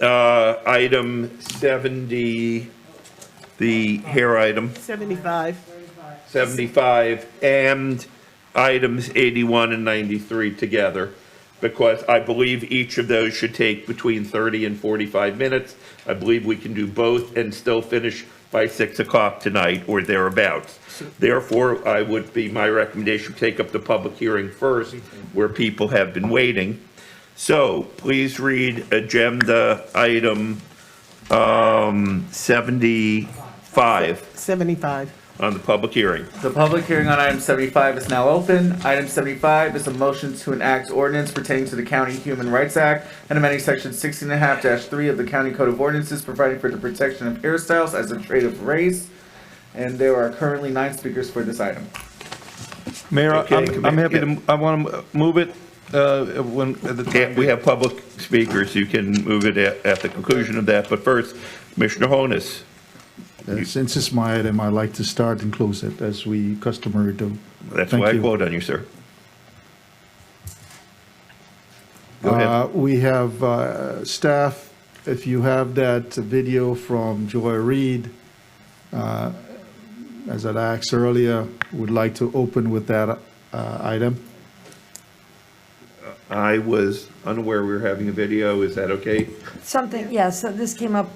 Item 70, the hair item, 75. 75, and items 81 and 93 together, because I believe each of those should take between 30 and 45 minutes. I believe we can do both and still finish by 6 o'clock tonight or thereabouts. Therefore, I would be, my recommendation, take up the public hearing first, where people have been waiting. So please read agenda item 75 75. on the public hearing. The public hearing on item 75 is now open. Item 75 is a motion to enact ordinance pertaining to the County Human Rights Act and amending section 16.5-3 of the County Code of Ordinances, providing for the protection of hairstyles as a trait of race. And there are currently 9 speakers for this item. Mayor, Okay, I'm happy to, I want to move it when, at the Yeah, time. we have public speakers. You can move it at the conclusion of that. But first, Commissioner Holness. Since it's my item, I'd like to start and close it as we customary do. That's Thank why I you. called on you, sir. Go ahead. We have staff, if you have that video from Joan Reed, as I'd asked earlier, would like to open with that item. I was unaware we were having a video. Is that okay? Something, yes, so this came up,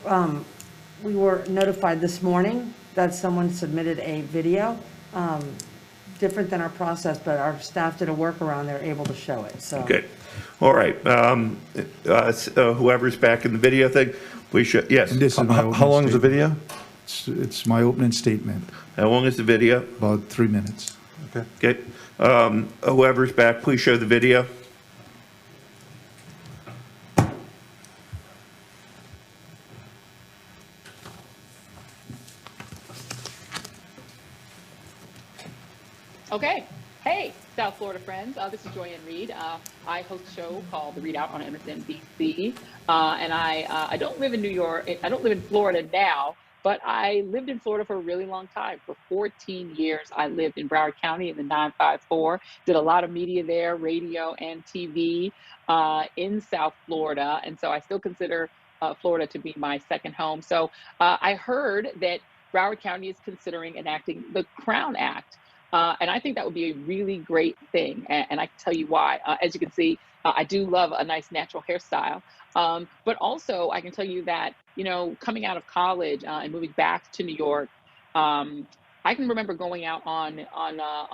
we were notified this morning that someone submitted a video, different than our process, but our staff did a workaround, they're able to show it, so. Good. All right. Whoever's back in the video thing, please show, yes. And this is my How opening long is the statement. video? It's my opening statement, How long is the video? about 3 minutes. Okay. Okay. Whoever's back, please show the video. Okay. Hey, South Florida friends. This is Joan Reed. I host a show called The Readout on MSNBC. And I don't live in New York. I don't live in Florida now, but I lived in Florida for a really long time. For 14 years, I lived in Broward County in the 954. Did a lot of media there, radio and TV in South Florida. And so I still consider Florida to be my second home. So I heard that Broward County is considering enacting the Crown Act. And I think that would be a really great thing. And I can tell you why. As you can see, I do love a nice natural hairstyle. But also, I can tell you that, you know, coming out of college and moving back to New York, I can remember going out on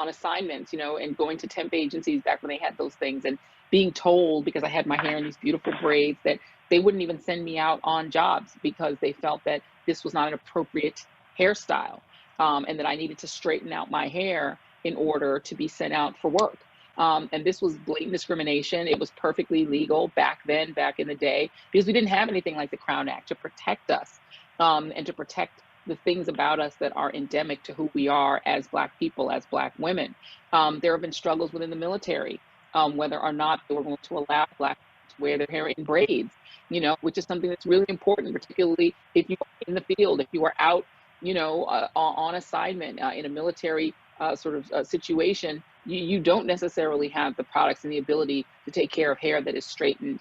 assignments, you know, and going to temp agencies back when they had those things, and being told, because I had my hair in these beautiful braids, that they wouldn't even send me out on jobs because they felt that this was not an appropriate hairstyle. And that I needed to straighten out my hair in order to be sent out for work. And this was blatant discrimination. It was perfectly legal back then, back in the day, because we didn't have anything like the Crown Act to protect us and to protect the things about us that are endemic to who we are as Black people, as Black women. There have been struggles within the military, whether or not they were going to allow Black people to wear their hair in braids, you know, which is something that's really important, particularly if you are in the field, if you are out, you know, on assignment in a military sort of situation, you don't necessarily have the products and the ability to take care of hair that is straightened.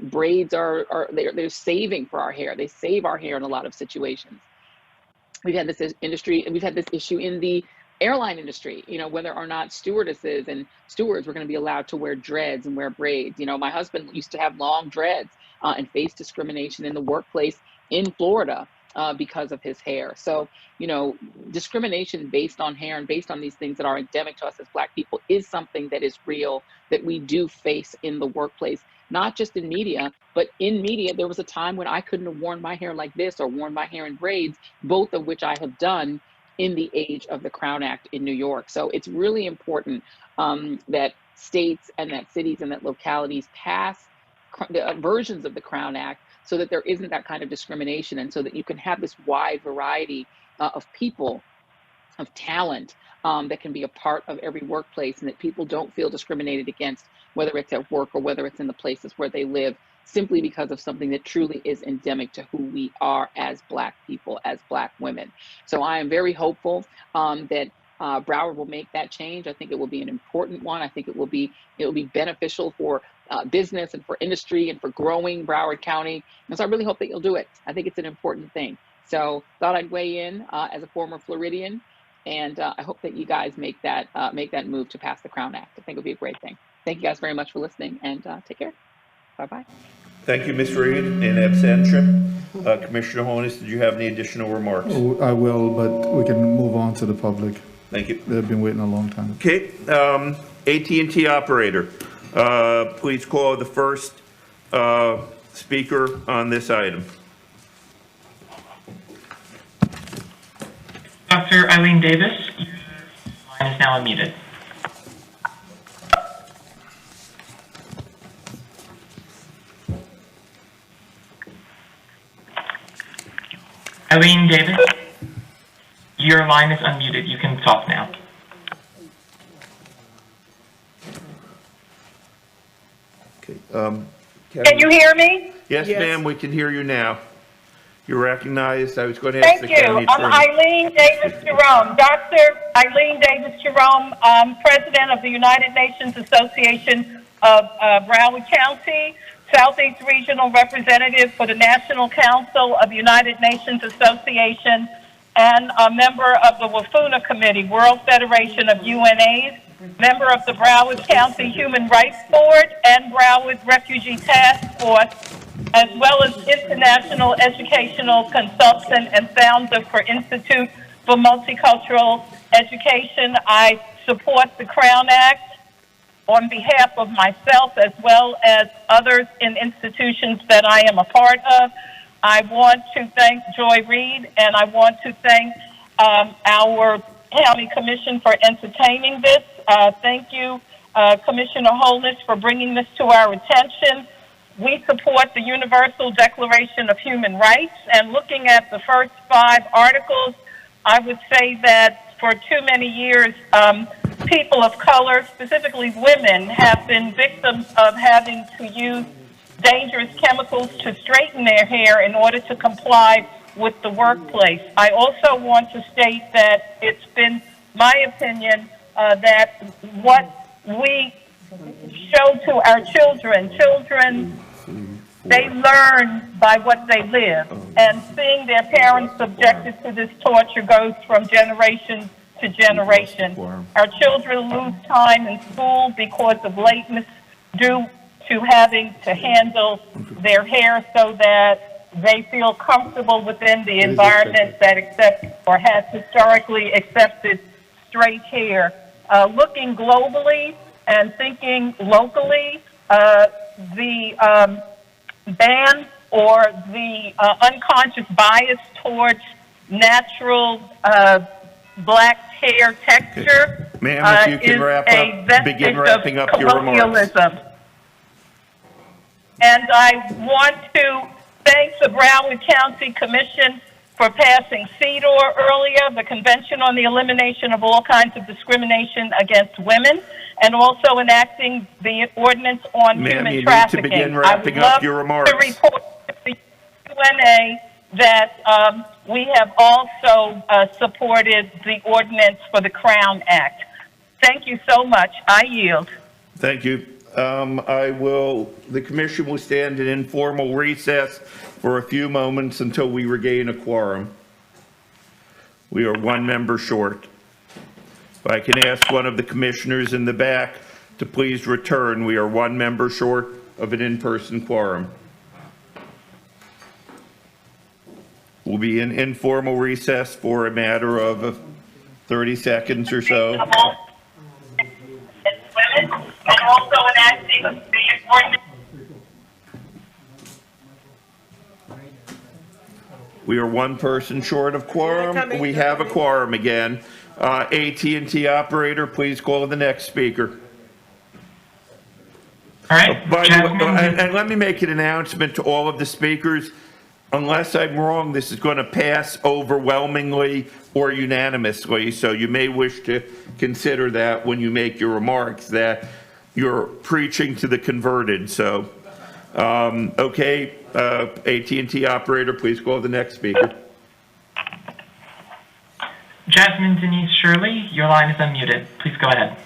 Braids they're saving for our hair. They save our hair in a lot of situations. We've had this industry, and we've had this issue in the airline industry, you know, whether or not stewardesses and stewards were going to be allowed to wear dreads and wear braids. You know, my husband used to have long dreads and face discrimination in the workplace in Florida. Because of his hair. So, you know, discrimination based on hair and based on these things that are endemic to us as Black people is something that is real, that we do face in the workplace, not just in media, but in media. There was a time when I couldn't have worn my hair like this or worn my hair in braids, both of which I have done in the age of the Crown Act in New York. So it's really important that states and that cities and that localities pass versions of the Crown Act so that there isn't that kind of discrimination, and so that you can have this wide variety of people, of talent that can be a part of every workplace, and that people don't feel discriminated against, whether it's at work or whether it's in the places where they live, simply because of something that truly is endemic to who we are as Black people, as Black women. So I am very hopeful that Broward will make that change. I think it will be an important one. I think it will be beneficial for business and for industry and for growing Broward County. And so I really hope that you'll do it. I think it's an important thing. So thought I'd weigh in as a former Floridian, and I hope that you guys make that move to pass the Crown Act. I think it'll be a great thing. Thank you guys very much for listening, and take care. Bye-bye. Thank you, Ms. Reed. In absentia, Commissioner Holness, did you have any additional remarks? Oh, I will, but we can move on to the public. Thank you. They've been waiting a long time. Okay, AT&T operator, please call the first speaker on this item. Dr. Eileen Davis, your line is now unmuted. Eileen Davis, your line is unmuted. You can talk now. Okay, Can you hear me? Yes, ma'am, we can hear you now. You're recognized. I was going to ask Thank the you. county attorney. I'm Eileen Davis Jerome. Dr. Eileen Davis Jerome, President of the United Nations Association of Broward County, Southeast Regional Representative for the National Council of United Nations Association, and a member of the Wafuna Committee, World Federation of UNAs, member of the Broward County Human Rights Board and Broward Refugee Task Force, as well as international educational consultant and founder for Institute for Multicultural Education. I support the Crown Act on behalf of myself as well as others in institutions that I am a part of. I want to thank Joy Reed, and I want to thank our County Commission for entertaining this. Thank you, Commissioner Holness, for bringing this to our attention. We support the Universal Declaration of Human Rights, and looking at the first 5 articles, I would say that for too many years, people of color, specifically women, have been victims of having to use dangerous chemicals to straighten their hair in order to comply with the workplace. I also want to state that it's been my opinion that what we show to our children, they learn by what they live. And seeing their parents subjected to this torture goes from generation to generation. Our children lose time in school because of lateness due to having to handle their hair so that they feel comfortable within the environment that accepts or has historically accepted straight hair. Looking globally and thinking locally, the ban or the unconscious bias towards natural black hair texture Ma'am, if you can wrap up, begin wrapping up your remarks. And I want to thank the Broward County Commission for passing CEDAW earlier, the Convention on the Elimination of All Kinds of Discrimination Against Women, and also enacting the ordinance on human trafficking. Ma'am, you need to begin wrapping up your remarks. I would love to report to the UNA that we have also supported the ordinance for the Crown Act. Thank you so much. I yield. Thank you. The commission will stand in informal recess for a few moments until we regain a quorum. We are 1 member short. If I can ask one of the commissioners in the back to please return, we are 1 member short of an in-person quorum. We'll be in informal recess for a matter of 30 seconds or so. And also enacting the ordinance. We are 1 person short of quorum. We have a quorum again. AT&T operator, please call the next speaker. All right, By the Jasmine. way, and let me make an announcement to all of the speakers. Unless I'm wrong, this is going to pass overwhelmingly or unanimously, so you may wish to consider that when you make your remarks, that you're preaching to the converted. So, okay, AT&T operator, please call the next speaker. Jasmine Denise Shirley, your line is unmuted. Please go ahead.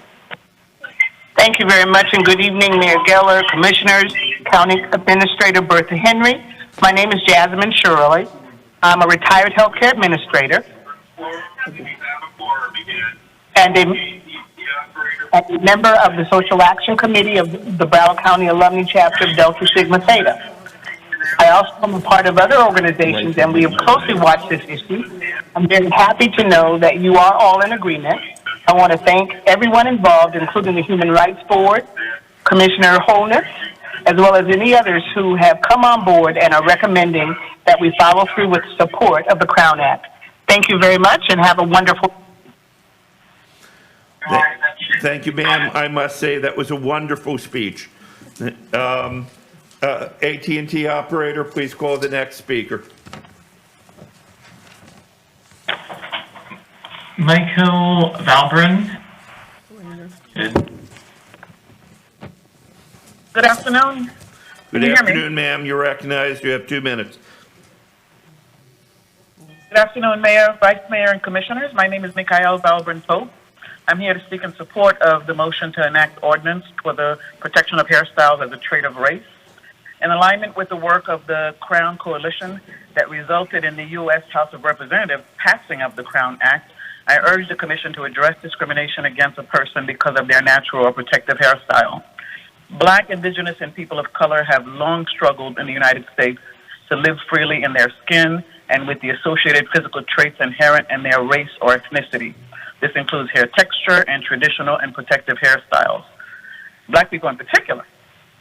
Thank you very much, and good evening, Mayor Geller, Commissioners, County Administrator Bertha Henry. My name is Jasmine Shirley. I'm a retired healthcare administrator and a member of the Social Action Committee of the Broward County Alumni Chapter of Delta Sigma Theta. I also am a part of other organizations, and we have closely watched this issue. I'm very happy to know that you are all in agreement. I want to thank everyone involved, including the Human Rights Board, Commissioner Holness, as well as any others who have come on board and are recommending that we follow through with support of the Crown Act. Thank you very much, and have a wonderful. Thank you, ma'am. I must say that was a wonderful speech. AT&T operator, please call the next speaker. Mikhail Valbrun. Good. Good afternoon. Good afternoon, ma'am. You're recognized. You have 2 minutes. Good afternoon, Mayor, Vice Mayor, and Commissioners. My name is mikhail Balaban Pope. I'm here to speak in support of the motion to enact ordinance for the protection of hairstyles as a trait of race. In alignment with the work of the Crown Coalition that resulted in the U.S. House of Representatives passing of the Crown Act, I urge the Commission to address discrimination against a person because of their natural or protective hairstyle. Black, Indigenous, and people of color have long struggled in the United States to live freely in their skin and with the associated physical traits inherent in their race or ethnicity. This includes hair texture and traditional and protective hairstyles. Black people in particular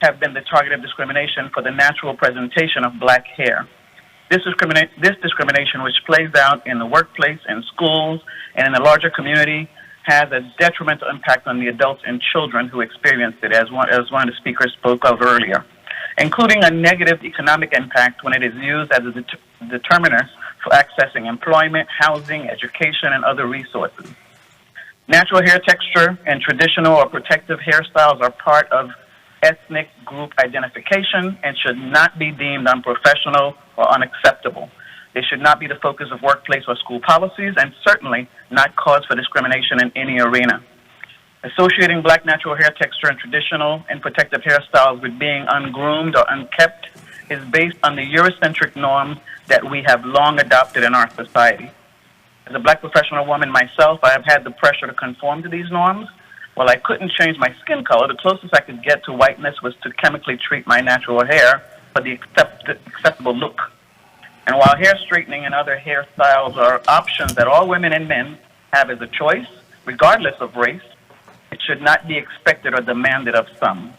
have been the target of discrimination for the natural presentation of black hair. This discrimination, which plays out in the workplace, in schools, and in the larger community, has a detrimental impact on the adults and children who experience it, as one of the speakers spoke of earlier, including a negative economic impact when it is used as a determinant for accessing employment, housing, education, and other resources. Natural hair texture and traditional or protective hairstyles are part of ethnic group identification and should not be deemed unprofessional or unacceptable. They should not be the focus of workplace or school policies, and certainly not cause for discrimination in any arena. Associating black natural hair texture and traditional and protective hairstyles with being ungroomed or unkept is based on the Eurocentric norms that we have long adopted in our society. As a black professional woman myself, I have had the pressure to conform to these norms. While I couldn't change my skin color, the closest I could get to whiteness was to chemically treat my natural hair for the acceptable look. And while hair straightening and other hairstyles are options that all women and men have as a choice, regardless of race, it should not be expected or demanded of some.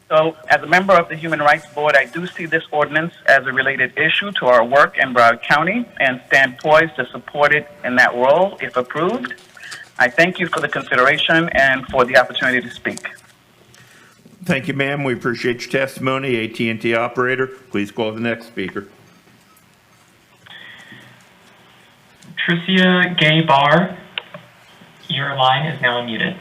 So, as a member of the Human Rights Board, I do see this ordinance as a related issue to our work in Broward County and stand poised to support it in that role if approved. I thank you for the consideration and for the opportunity to speak. Thank you, ma'am. We appreciate your testimony. AT&T operator, please call the next speaker. Trisha Gay Bar, your line is now unmuted.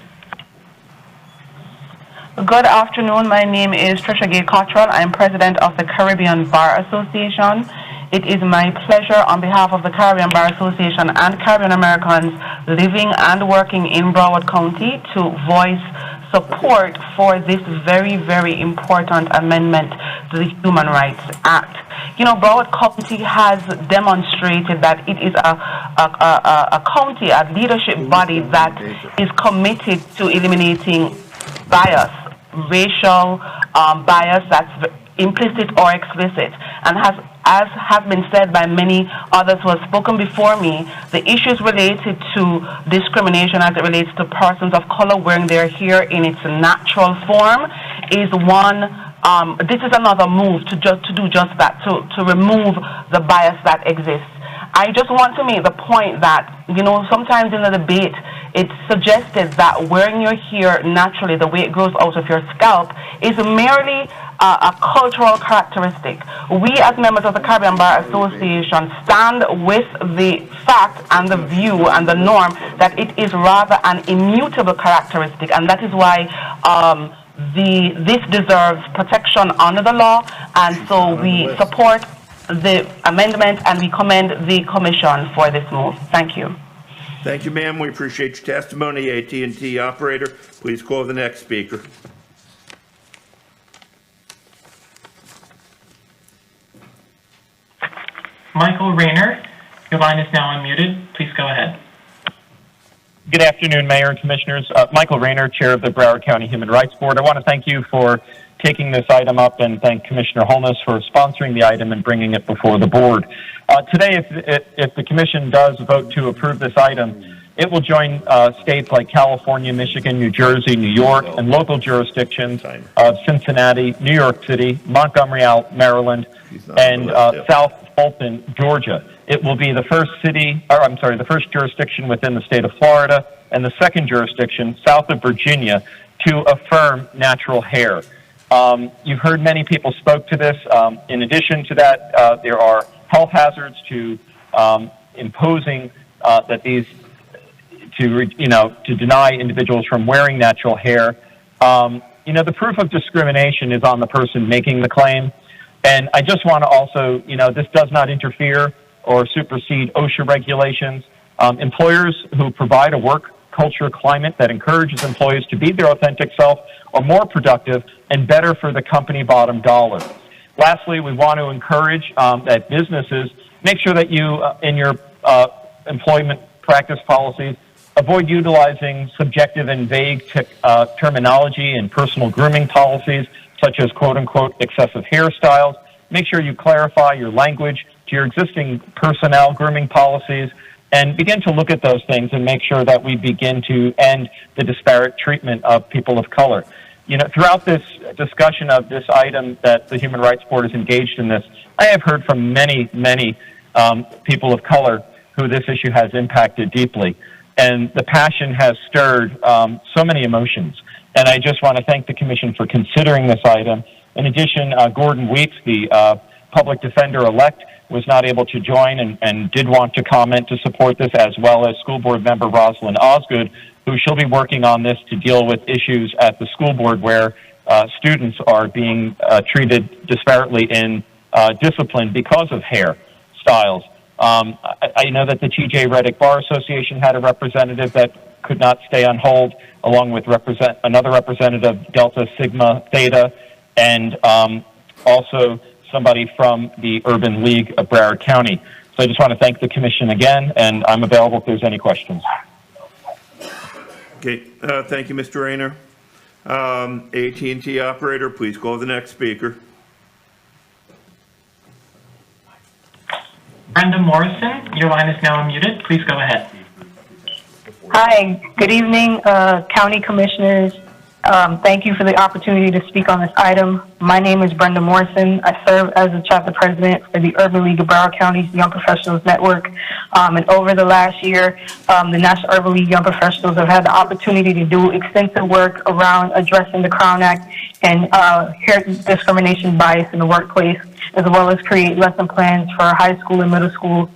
Good afternoon. My name is Trisha Gay Cottrell. I am president of the Caribbean Bar Association. It is my pleasure on behalf of the Caribbean Bar Association and Caribbean Americans living and working in Broward County to voice support for this very, very important amendment to the Human Rights Act. You know, Broward County has demonstrated that it is a county, a leadership body that is committed to eliminating bias, racial bias that's implicit or explicit, and as has been said by many others who have spoken before me, the issues related to discrimination as it relates to persons of color wearing their hair in its natural form is one. This is another move to do just that, to remove the bias that exists. I just want to make the point that, you know, sometimes in the debate, it's suggested that wearing your hair naturally, the way it grows out of your scalp, is merely a cultural characteristic. We, as members of the Caribbean Bar Association, stand with the fact and the view and the norm that it is rather an immutable characteristic, and that is why this deserves protection under the law, and so we support the amendment and we commend the Commission for this move. Thank you. Thank you, ma'am. We appreciate your testimony. AT&T operator, please call the next speaker. Michael Raynor, your line is now unmuted. Please go ahead. Good afternoon, Mayor and Commissioners. Michael Raynor, Chair of the Broward County Human Rights Board. I want to thank you for taking this item up and thank Commissioner Holness for sponsoring the item and bringing it before the board. Today, if the Commission does vote to approve this item, it will join states like California, Michigan, New Jersey, New York, and local jurisdictions of Cincinnati, New York City, Montgomery, Maryland, and South Fulton, Georgia. It will be the first the first jurisdiction within the state of Florida and the second jurisdiction south of Virginia to affirm natural hair. You've heard many people spoke to this. In addition to that, there are health hazards to imposing that these to deny individuals from wearing natural hair. The proof of discrimination is on the person making the claim. And I just want to also, this does not interfere or supersede OSHA regulations. Employers who provide a work culture climate that encourages employees to be their authentic self are more productive and better for the company bottom dollar. Lastly, we want to encourage that businesses make sure that you, in your employment practice policies, avoid utilizing subjective and vague terminology in personal grooming policies, such as quote-unquote excessive hairstyles. Make sure you clarify your language to your existing personnel grooming policies and begin to look at those things and make sure that we begin to end the disparate treatment of people of color. Throughout this discussion of this item that the Human Rights Board is engaged in this, I have heard from many, many people of color who this issue has impacted deeply. And the passion has stirred so many emotions. And I just want to thank the Commission for considering this item. In addition, Gordon Weeks, the public defender-elect, was not able to join and did want to comment to support this, as well as school board member Rosalind Osgood, who shall be working on this to deal with issues at the school board where students are being treated disparately in discipline because of hair styles. I know that the T.J. Reddick Bar Association had a representative that could not stay on hold, along with another representative, Delta Sigma Theta, and also somebody from the Urban League of Broward County. So I just want to thank the Commission again, and I'm available if there's any questions. Okay, thank you, Mr. Raynor. AT&T operator, please call the next speaker. Brenda Morrison, your line is now unmuted. Please go ahead. Hi, good evening, County Commissioners. Thank you for the opportunity to speak on this item. My name is Brenda Morrison. I serve as the chapter president for the Urban League of Broward County's Young Professionals Network. And over the last year, the National Urban League Young Professionals have had the opportunity to do extensive work around addressing the Crown Act and hair discrimination bias in the workplace, as well as create lesson plans for high school and middle school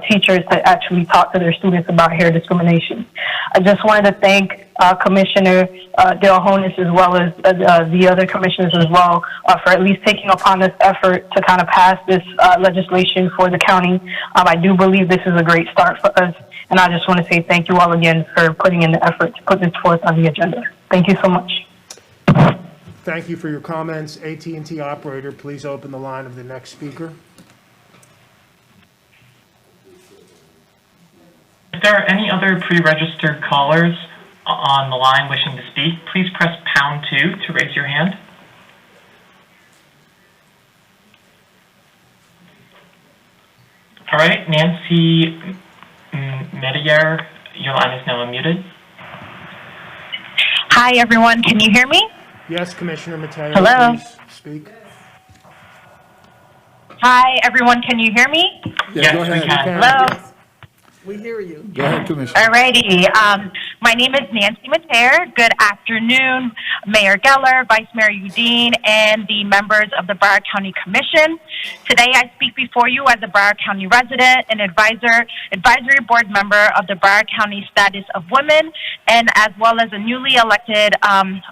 teachers to actually talk to their students about hair discrimination. I just wanted to thank Commissioner Dale Holness, as well as the other commissioners as well, for at least taking upon this effort to kind of pass this legislation for the county. I do believe this is a great start for us, and I just want to say thank you all again for putting in the effort to put this forth on the agenda. Thank you so much. Thank you for your comments. AT&T operator, please open the line of the next speaker. If there are any other pre-registered callers on the line wishing to speak, please press #2 to raise your hand. All right, Nancy Mattie, your line is now unmuted. Hi, everyone. Can you hear me? Yes, Commissioner Mattie, hello. Please speak. Hi, everyone. Can you hear me? Yes, go ahead. We can. Hello. We hear you. Go ahead, Commissioner. Alrighty. My name is Nancy Mattie. Good afternoon, Mayor Geller, Vice Mayor Udine, and the members of the Broward County Commission. Today, I speak before you as a Broward County resident and advisory board member of the Broward County Status of Women, and as well as a newly elected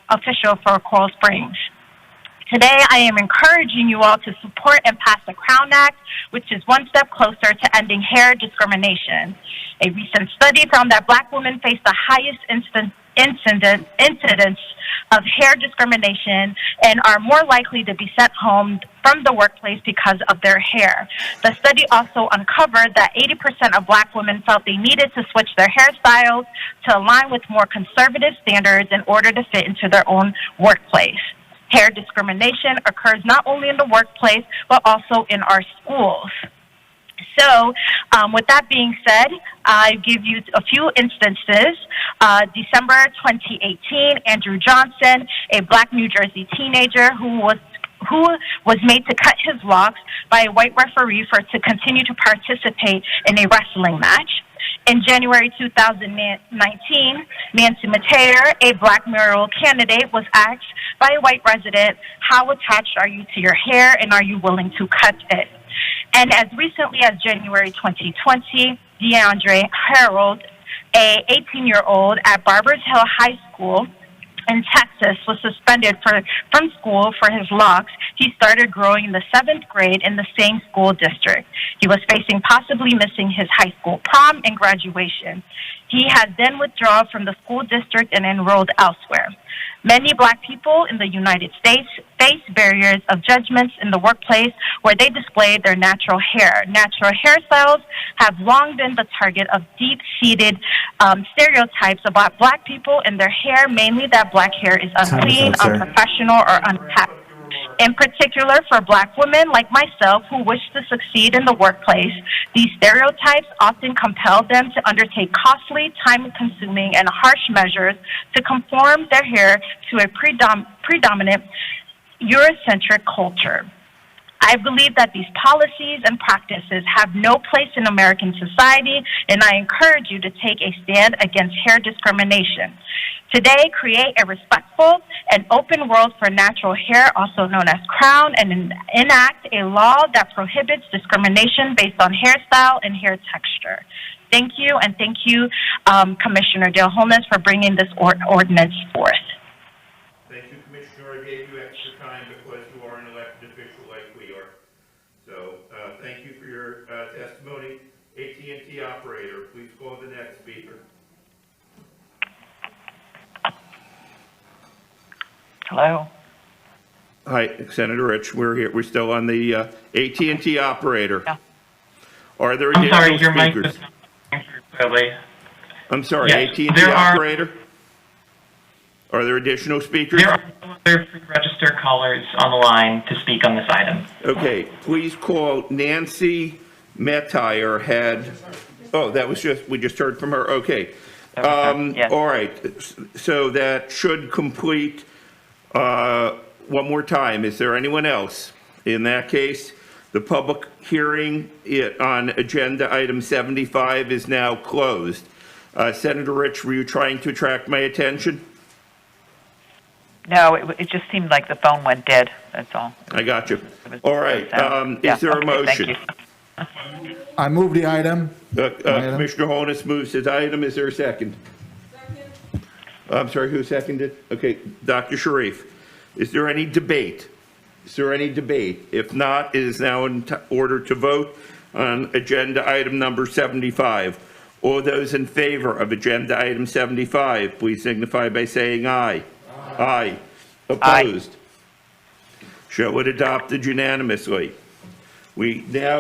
official for Coral Springs. Today, I am encouraging you all to support and pass the Crown Act, which is one step closer to ending hair discrimination. A recent study found that Black women face the highest incidence of hair discrimination and are more likely to be sent home from the workplace because of their hair. The study also uncovered that 80% of Black women felt they needed to switch their hairstyles to align with more conservative standards in order to fit into their own workplace. Hair discrimination occurs not only in the workplace, but also in our schools. So, with that being said, I give you a few instances. December 2018, Andrew Johnson, a Black New Jersey teenager who was made to cut his locks by a white referee to continue to participate in a wrestling match. In January 2019, Nancy Mateer, a Black mayoral candidate, was asked by a white resident, "How attached are you to your hair, and are you willing to cut it?" And as recently as January 2020, DeAndre Harold, a 18-year-old at Barbers Hill High School in Texas, was suspended from school for his locks he started growing in the 7th grade in the same school district. He was facing possibly missing his high school prom and graduation. He has then withdrawn from the school district and enrolled elsewhere. Many Black people in the United States face barriers of judgments in the workplace where they display their natural hair. Natural hairstyles have long been the target of deep-seated stereotypes about Black people and their hair, mainly that Black hair is unclean, unprofessional, or unkept. In particular, for Black women like myself who wish to succeed in the workplace, these stereotypes often compel them to undertake costly, time-consuming, and harsh measures to conform their hair to a predominant Eurocentric culture. I believe that these policies and practices have no place in American society, and I encourage you to take a stand against hair discrimination. Today, create a respectful and open world for natural hair, also known as crown, and enact a law that prohibits discrimination based on hairstyle and hair texture. Thank you, and thank you, Commissioner Dale Holness, for bringing this ordinance forth. Thank you, Commissioner. I gave you extra time because you are an elected official like we are. So, thank you for your testimony. AT&T operator, please call the next speaker. Hello. Hi, Senator Rich. We're here. We're still on the AT&T operator. Yeah. Are there I'm additional sorry, your mic speakers? is not coming through clearly. I'm sorry, Yes, AT&T there are- operator? Are there additional speakers? There are no other pre-registered callers on the line to speak on this item. Okay, please call Nancy Mateer that was we just heard from her, okay. Yes. All right, so that should complete, one more time, is there anyone else? In that case, the public hearing on agenda item 75 is now closed. Senator Rich, were you trying to attract my attention? No, it just seemed like the phone went dead, that's all. I got you. All right, is there a motion? Thank you. I move the item. Commissioner Holness moves his item. Is there a second? Second. I'm sorry, who seconded? Okay, Dr. Sharif. Is there any debate? Is there any debate? If not, it is now in order to vote on agenda item number 75. All those in favor of agenda item 75, please signify by saying aye. Aye. Opposed? Aye. Show it adopted unanimously. We now